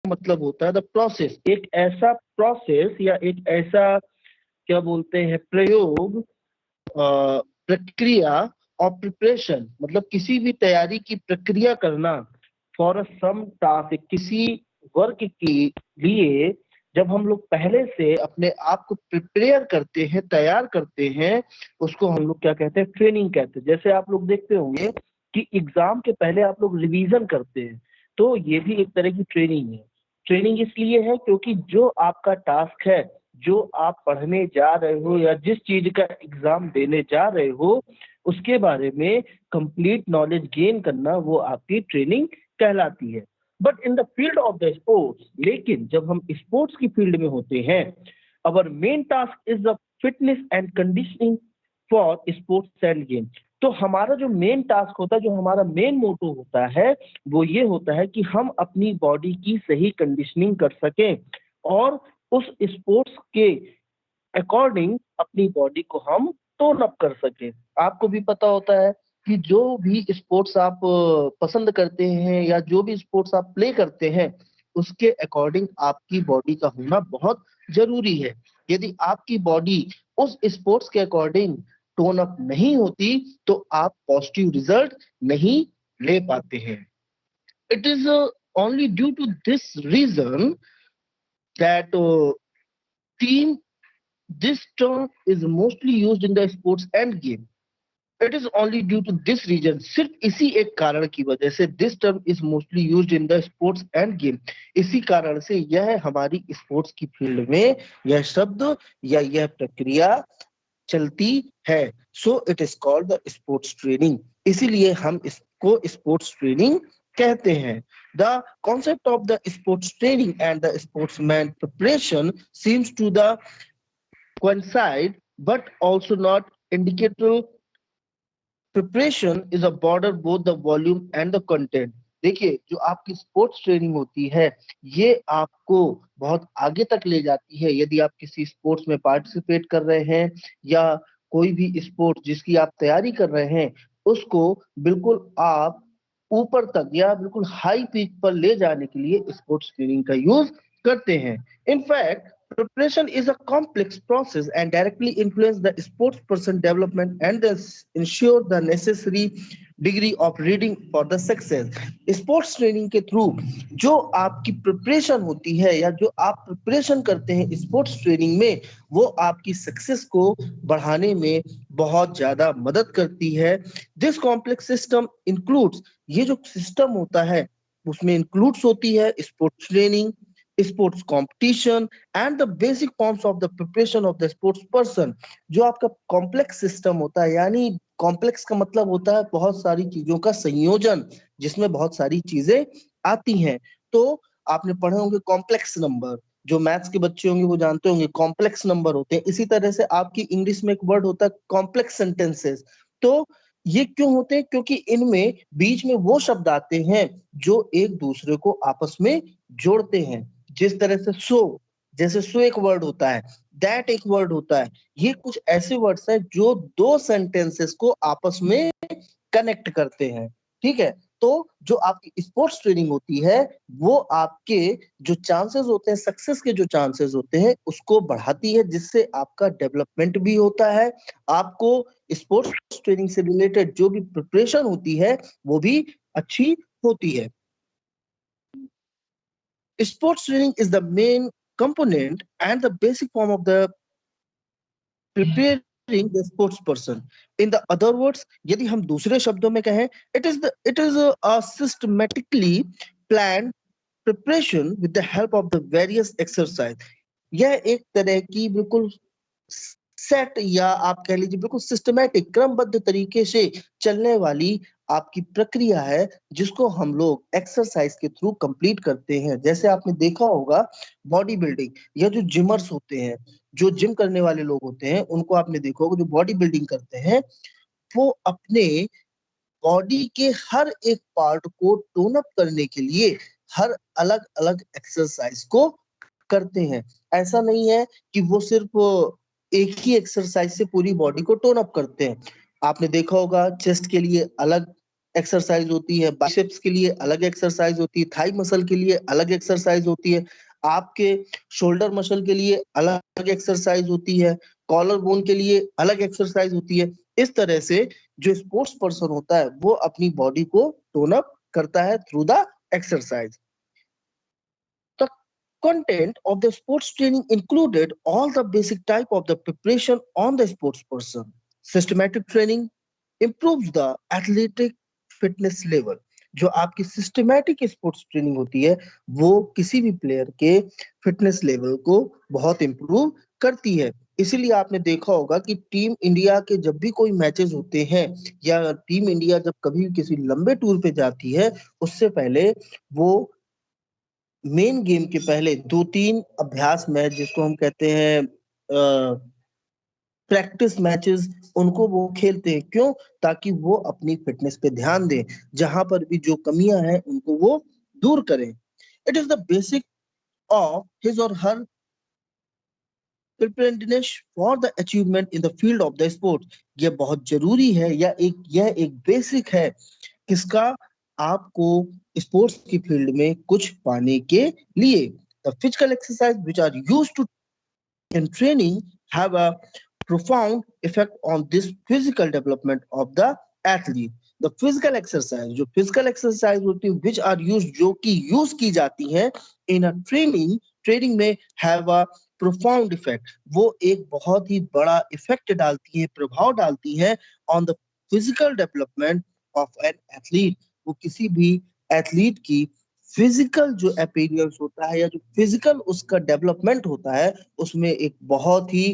मतलब होता है द प्रोसेस, एक ऐसा प्रोसेस या एक ऐसा क्या बोलते हैं प्रयोग, प्रक्रिया और प्रिपरेशन, मतलब किसी भी तैयारी की प्रक्रिया करना फॉर अ सम टास्क, किसी वर्क के लिए। जब हम लोग पहले से अपने आप को प्रिपेयर करते हैं, तैयार करते हैं, उसको हम लोग क्या कहते हैं, ट्रेनिंग कहते हैं। जैसे आप लोग देखते होंगे कि एग्जाम के पहले आप लोग रिवीजन करते हैं, तो ये भी एक तरह की ट्रेनिंग है। ट्रेनिंग इसलिए है क्योंकि जो आपका टास्क है, जो आप पढ़ने जा रहे हो या जिस चीज का एग्जाम देने जा रहे हो, उसके बारे में कंप्लीट नॉलेज गेन करना, वो आपकी ट्रेनिंग कहलाती है। But in the field of the sports, लेकिन जब हम स्पोर्ट्स की फील्ड में होते हैं, our main task is the fitness and conditioning for sports end game. तो हमारा जो मेन टास्क होता है, जो हमारा मेन मोटो होता है, वो ये होता है कि हम अपनी बॉडी की सही कंडीशनिंग कर सकें और उस स्पोर्ट्स के अकॉर्डिंग अपनी बॉडी को हम टोन अप कर सके। आपको भी पता होता है कि जो भी स्पोर्ट्स आप पसंद करते हैं या जो भी स्पोर्ट्स आप प्ले करते हैं, उसके अकॉर्डिंग आपकी बॉडी का होना बहुत जरूरी है। यदि आपकी बॉडी उस स्पोर्ट्स के अकॉर्डिंग टोन अप नहीं होती, तो आप पॉजिटिव रिजल्ट नहीं ले पाते हैं। It is only due to this reason that team this term is mostly used in the sports end game. It is only due to this reason, सिर्फ इसी एक कारण की वजह से this term is mostly used in the sports end game, इसी कारण से यह हमारी स्पोर्ट्स की फील्ड में यह शब्द या यह प्रक्रिया चलती है। So it is called the sports training, इसीलिए हम इसको स्पोर्ट्स ट्रेनिंग कहते हैं। The concept of the sports training and the sportsman preparation seems to the coincide but also not indicator. Preparation is a border both the volume and the content. देखिए, जो आपकी sports training होती है, ये आपको बहुत आगे तक ले जाती है। यदि आप किसी स्पोर्ट्स में पार्टिसिपेट कर रहे हैं या कोई भी स्पोर्ट्स जिसकी आप तैयारी कर रहे हैं, उसको बिल्कुल आप ऊपर तक या बिल्कुल हाई पीक पर ले जाने के लिए स्पोर्ट्स ट्रेनिंग का यूज करते हैं। In fact preparation is a complex process and directly influence the sports person development and thus ensure the necessary degree of reading for the success. Sports training के through जो आपकी प्रिपरेशन होती है या जो आप प्रिपरेशन करते हैं स्पोर्ट्स ट्रेनिंग में, वो आपकी सक्सेस को बढ़ाने में बहुत ज्यादा मदद करती है। दिस कॉम्प्लेक्स सिस्टम इंक्लूड्स, ये जो सिस्टम होता है उसमें इंक्लूड्स होती है sports training, sports competition and the basic forms of the preparation of the sports person. जो आपका कॉम्प्लेक्स सिस्टम होता है, यानी कॉम्प्लेक्स का मतलब होता है बहुत सारी चीजों का संयोजन, जिसमें बहुत सारी चीजें आती हैं। तो आपने पढ़े होंगे कॉम्प्लेक्स नंबर, जो मैथ्स के बच्चे होंगे वो जानते होंगे कॉम्प्लेक्स नंबर होते हैं। इसी तरह से आपकी इंग्लिश में एक वर्ड होता है कॉम्प्लेक्स सेंटेंसेस। तो ये क्यों होते हैं? क्योंकि इनमें बीच में वो शब्द आते हैं जो एक दूसरे को आपस में जोड़ते हैं। जिस तरह से सो, जैसे सो एक वर्ड होता है, दैट एक वर्ड होता है, ये कुछ ऐसे वर्ड्स हैं जो दो सेंटेंसेस को आपस में कनेक्ट करते हैं। ठीक है, तो जो आपकी स्पोर्ट्स ट्रेनिंग होती है वो आपके जो चांसेस होते हैं, सक्सेस के जो चांसेस होते हैं उसको बढ़ाती है, जिससे आपका डेवलपमेंट भी होता है। आपको स्पोर्ट्स ट्रेनिंग से रिलेटेड जो भी प्रिपरेशन होती है वो भी अच्छी होती है। Sports training is the main component and the basic form of the preparing the sports person. In the other words, यदि हम दूसरे शब्दों में कहें, it is a systematically planned preparation with the help of the various exercise. यह एक तरह की बिल्कुल सेट या आप कह लीजिए बिल्कुल सिस्टमैटिक क्रमबद्ध तरीके से चलने वाली आपकी प्रक्रिया है, जिसको हम लोग एक्सरसाइज के थ्रू कंप्लीट करते हैं। जैसे आपने देखा होगा बॉडी बिल्डिंग या जो जिमर्स होते हैं, जो जिम करने वाले लोग होते हैं, उनको आपने देखा होगा जो बॉडी बिल्डिंग करते हैं, वो अपने बॉडी के हर एक पार्ट को टोन अप करने के लिए हर अलग अलग एक्सरसाइज को करते हैं। ऐसा नहीं है कि वो सिर्फ एक ही एक्सरसाइज से पूरी बॉडी को टोन अप करते हैं। आपने देखा होगा चेस्ट के लिए अलग एक्सरसाइज होती है, बाइसेप्स के लिए अलग एक्सरसाइज होती है, थाई मसल के लिए अलग एक्सरसाइज होती है, आपके शोल्डर मसल के लिए अलग एक्सरसाइज होती है, कॉलर बोन के लिए अलग एक्सरसाइज होती है। इस तरह से जो स्पोर्ट्स पर्सन होता है वो अपनी बॉडी को टोन अप करता है through the exercise. The content of the sports training included all the basic type of the preparation on the sports person. Systematic training improves the athletic fitness level. जो आपकी systematic sports training होती है वो किसी भी player के fitness level को बहुत इंप्रूव करती है। इसीलिए आपने देखा होगा कि टीम इंडिया के जब भी कोई मैचेस होते हैं या टीम इंडिया जब कभी किसी लंबे टूर पे जाती है उससे पहले वो मेन गेम के पहले 2-3 अभ्यास मैच जिसको हम कहते हैं प्रैक्टिस मैचेस उनको वो खेलते हैं। क्यों? ताकि वो अपनी फिटनेस पे ध्यान दें, जहां पर भी जो कमियां हैं उनको वो दूर करें। It is the basic of his और her preparedness for the achievement in the field of the sport. ये बहुत जरूरी है या यह एक बेसिक है किसका? आपको स्पोर्ट्स की फील्ड में कुछ पाने के लिए। The physical exercise which are used to in training have a profound effect on this physical development of the athlete. The physical exercise जो physical exercise होती है which are used जो कि यूज की जाती है in a training में have a profound effect। वो एक बहुत ही बड़ा इफेक्ट डालती है, प्रभाव डालती है on the physical development of an athlete। वो किसी भी एथलीट की फिजिकल जो अपीयरेंस होता है या जो फिजिकल उसका डेवलपमेंट होता है उसमें एक बहुत ही